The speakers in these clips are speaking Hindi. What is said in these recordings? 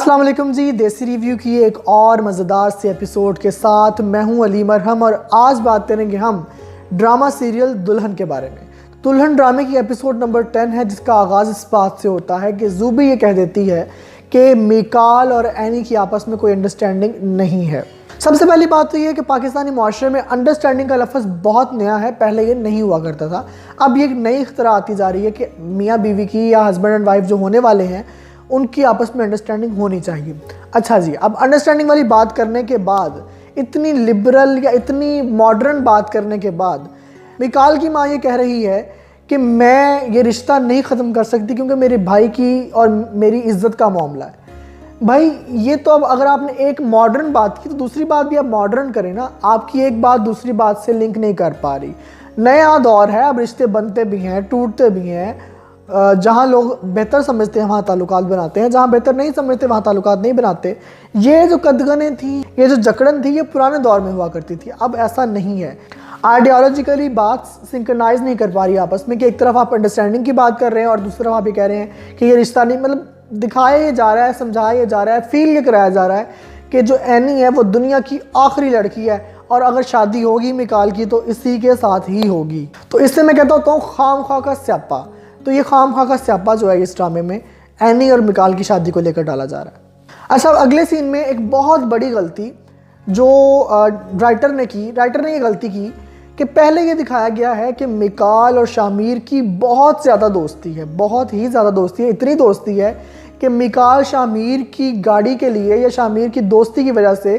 अस्सलाम वालेकुम जी। देसी रिव्यू की एक और मज़ेदार से एपिसोड के साथ मैं हूं अली मरहम और आज बात करेंगे हम ड्रामा सीरियल दुल्हन के बारे में। दुल्हन ड्रामे की एपिसोड नंबर 10 है, जिसका आगाज़ इस बात से होता है कि ज़ूबी ये कह देती है कि मिकाल और एनी की आपस में कोई अंडरस्टैंडिंग नहीं है। सबसे पहली बात तो ये है कि पाकिस्तानी माशरे में अंडरस्टैंडिंग का लफ्ज़ बहुत नया है, पहले ये नहीं हुआ करता था। अब ये एक नई इख्तरा आती जा रही है कि मियाँ बीवी की या हस्बैंड एंड वाइफ जो होने वाले हैं उनकी आपस में अंडरस्टैंडिंग होनी चाहिए। अच्छा जी, अब अंडरस्टैंडिंग वाली बात करने के बाद, इतनी लिबरल या इतनी मॉडर्न बात करने के बाद, मिकाल की माँ ये कह रही है कि मैं ये रिश्ता नहीं ख़त्म कर सकती क्योंकि मेरे भाई की और मेरी इज़्ज़त का मामला है। भाई ये तो अब अगर आपने एक मॉडर्न बात की तो दूसरी बात भी आप मॉडर्न करें ना। आपकी एक बात दूसरी बात से लिंक नहीं कर पा रही। नया दौर है, अब रिश्ते बनते भी हैं, टूटते भी हैं। जहाँ लोग बेहतर समझते हैं वहाँ ताल्लुकात बनाते हैं, जहाँ बेहतर नहीं समझते वहाँ ताल्लुकात नहीं बनाते। ये जो कदगनें थी, ये जो जकड़न थी, ये पुराने दौर में हुआ करती थी, अब ऐसा नहीं है। आइडियोलॉजिकली बात सिंक्रनाइज नहीं कर पा रही आपस में कि एक तरफ आप अंडरस्टैंडिंग की बात कर रहे हैं और दूसरी तरफ आप ये कह रहे हैं कि ये रिश्ता नहीं, मतलब दिखाया ये जा रहा है, समझाया ये जा रहा है, फील ये कराया जा रहा है कि जो एनी है वो दुनिया की आखिरी लड़की है और अगर शादी होगी मिकाल की तो इसी के साथ ही होगी। तो इससे मैं कहता हूँ खाम खा का स्यापा। तो ये खाम खा का स्यापा जो है इस ड्रामे में एनी और मिकाल की शादी को लेकर डाला जा रहा है। अच्छा, अगले सीन में एक बहुत बड़ी गलती जो राइटर ने ये गलती की कि पहले ये दिखाया गया है कि मिकाल और शामिर की बहुत ज़्यादा दोस्ती है, बहुत ही ज़्यादा दोस्ती है। इतनी दोस्ती है कि मिकाल शामिर की गाड़ी के लिए या शामिर की दोस्ती की वजह से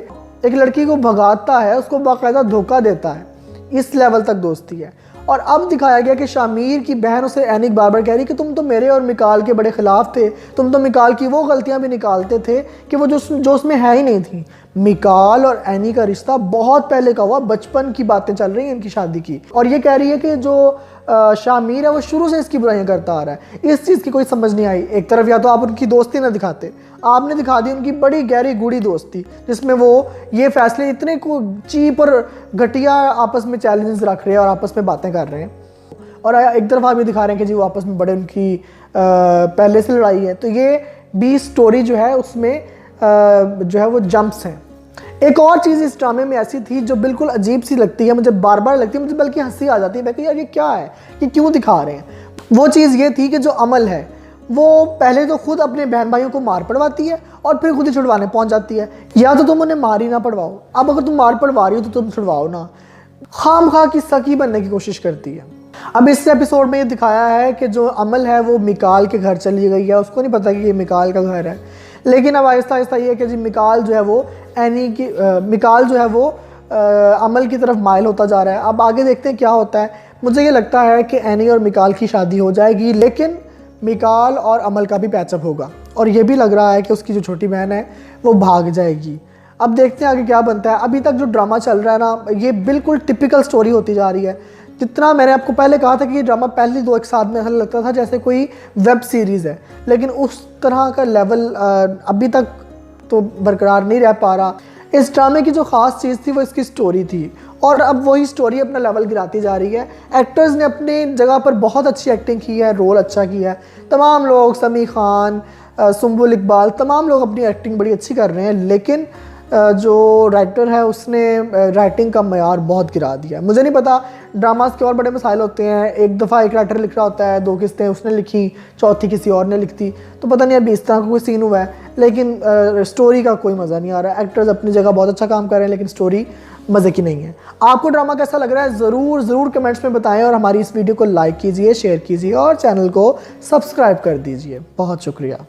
एक लड़की को भगाता है, उसको बाकायदा धोखा देता है। इस लेवल तक दोस्ती है। और अब दिखाया गया कि शामिर की बहन उसे एनिक बार बार कह रही कि तुम तो मेरे और मिकाल के बड़े ख़िलाफ़ थे, तुम तो मिकाल की वो गलतियां भी निकालते थे कि वो जो उसमें है ही नहीं थी। मिकाल और एनी का रिश्ता बहुत पहले का हुआ, बचपन की बातें चल रही हैं इनकी शादी की। और ये कह रही है कि जो शामिर है वो शुरू से इसकी बुराइयां करता आ रहा है। इस चीज़ की कोई समझ नहीं आई। एक तरफ या तो आप उनकी दोस्ती ना दिखाते, आपने दिखा दी उनकी बड़ी गहरी गूढ़ी दोस्ती जिसमें वो ये फैसले इतने को चीप और घटिया आपस में चैलेंजेस रख रहे हैं और आपस में बातें कर रहे हैं। और एक तरफ आप ये दिखा रहे हैं कि जी वो आपस में बड़े उनकी पहले से लड़ाई है। तो ये भी स्टोरी जो है उसमें जो है वो जंप्स हैं। एक और चीज़ इस ड्रामे में ऐसी थी जो बिल्कुल अजीब सी लगती है, मुझे बार बार लगती है, मुझे बल्कि हंसी आ जाती है। मैं कि यार ये क्या है, ये क्यों दिखा रहे हैं। वो चीज़ ये थी कि जो अमल है वो पहले तो खुद अपने बहन भाइयों को मार पड़वाती है और फिर खुद ही छुड़वाने पहुंच जाती है। या तो तुम उन्हें मार ही ना पड़वाओ, अब अगर तुम मार पड़वा रही हो तो तुम छुड़वाओ ना। खाम खा की सखी बनने की कोशिश करती है। अब इस एपिसोड में ये दिखाया है कि जो अमल है वो मिकाल के घर चली गई है, उसको नहीं पता कि ये मिकाल का घर है। लेकिन अब आहिस्ता आहिस्ता ये है कि जी मिकाल जो है वो अमल की तरफ माइल होता जा रहा है। अब आगे देखते हैं क्या होता है। मुझे ये लगता है कि एनी और मिकाल की शादी हो जाएगी, लेकिन मिकाल और अमल का भी पैचअप होगा और ये भी लग रहा है कि उसकी जो छोटी बहन है वो भाग जाएगी। अब देखते हैं आगे क्या बनता है। अभी तक जो ड्रामा चल रहा है ना, ये बिल्कुल टिपिकल स्टोरी होती जा रही है। जितना मैंने आपको पहले कहा था कि ये ड्रामा पहले दो एक साथ में ऐसा लगता था जैसे कोई वेब सीरीज़ है, लेकिन उस तरह का लेवल अभी तक तो बरकरार नहीं रह पा रहा। इस ड्रामे की जो ख़ास चीज़ थी वो इसकी स्टोरी थी और अब वही स्टोरी अपना लेवल गिराती जा रही है। एक्टर्स ने अपनी जगह पर बहुत अच्छी एक्टिंग की है, रोल अच्छा किया है। तमाम लोग, समी खान, सुम्बुल इकबाल, तमाम लोग अपनी एक्टिंग बड़ी अच्छी कर रहे हैं, लेकिन जो राइटर है उसने राइटिंग का मयार बहुत गिरा दिया। मुझे नहीं पता, ड्रामास के और बड़े मसाइल होते हैं। एक दफ़ा एक राइटर लिख रहा होता है, 2 किस्तें उसने लिखी, चौथी किसी और ने लिख दी, तो पता नहीं अभी इस तरह का कोई सीन हुआ है। लेकिन स्टोरी का कोई मज़ा नहीं आ रहा है। एक्टर्स अपनी जगह बहुत अच्छा काम कर रहे हैं, लेकिन स्टोरी मज़े की नहीं है। आपको ड्रामा कैसा लग रहा है ज़रूर कमेंट्स में बताएं और हमारी इस वीडियो को लाइक कीजिए, शेयर कीजिए और चैनल को सब्सक्राइब कर दीजिए। बहुत शुक्रिया।